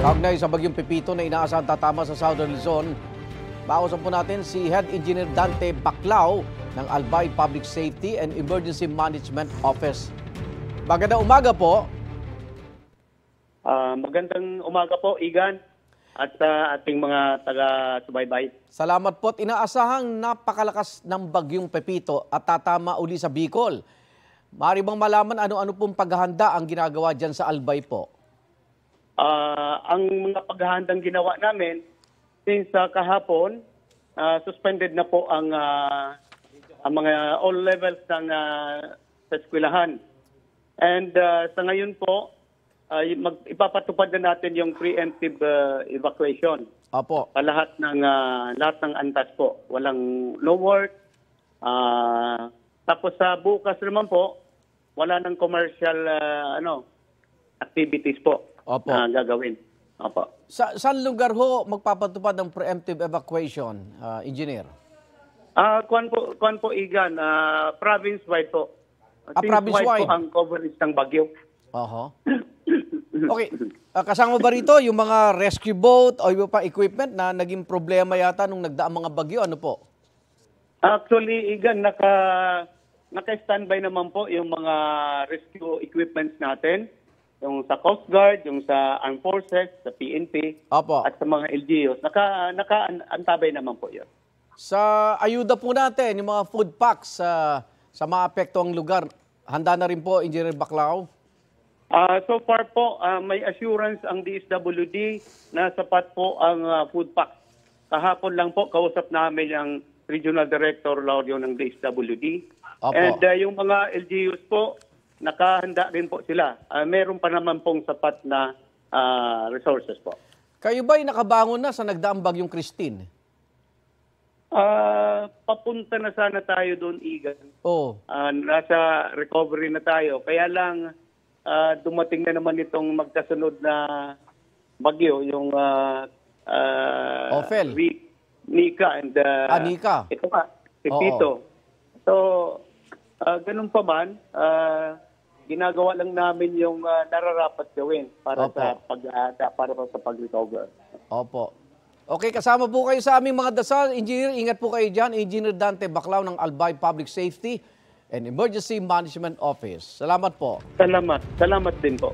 Kaugnay sa bagyong Pepito na inaasahang tatama sa Southern Luzon, mausan po natin si Head Engineer Dante Baclao ng Albay Public Safety and Emergency Management Office. Magandang umaga po. Magandang umaga po, Igan, at ating mga taga-subaybay. Salamat po. Inaasahang napakalakas ng bagyong Pepito at tatama uli sa Bicol. Maaari bang malaman ano-ano pong paghahanda ang ginagawa dyan sa Albay po? Ang mga paghahandang ginawa namin, since kahapon, suspended na po ang mga all levels ng sa eskwelahan. And sa ngayon po, ipapatupad na natin yung preemptive evacuation. Opo. Lahat ng antas po. Walang no work. Tapos sa bukas naman po, wala ng commercial activities po. Opo. Na gagawin. Opo. Saan lugar ho magpapatupad ng preemptive evacuation, Engineer? Kuan po, Igan, province-wide po. Province-wide po ang coverage ng bagyo. Oho. Okay. Kasama ba rito yung mga rescue boat o iba pa equipment na naging problema yata nung nagdaang mga bagyo? Ano po? Actually, Igan, naka-standby naman po yung mga rescue equipments natin. Yung sa Coast Guard, yung sa Armed Forces, sa PNP, Opo. at sa mga LGUs. Naka-antabay naman po yun. Sa ayuda po natin, yung mga food packs sa mga apektuang lugar, handa na rin po, Engineer Baclao? So far po, may assurance ang DSWD na sapat po ang food packs. Kahapon lang po, kausap namin ang Regional Director Laudio ng DSWD. Opo. And yung mga LGUs po, nakahanda rin po sila. Meron pa naman pong sapat na resources po. Kayo ba'y nakabangon na sa nagdaang bagyong Christine? Papunta na sana tayo doon, Igan. Oo. Nasa recovery na tayo. Kaya lang, dumating na naman itong magkasunod na bagyo, yung Ophel. Nika and Nika. ito nga, Pepito. So, ganun pa man, ginagawa lang namin yung nararapat gawin para sa pag-recover. Opo. Okay, kasama po kayo sa aming mga dasal. Engineer, ingat po kayo dyan. Engineer Dante Baclao ng Albay Public Safety and Emergency Management Office. Salamat po. Salamat din po.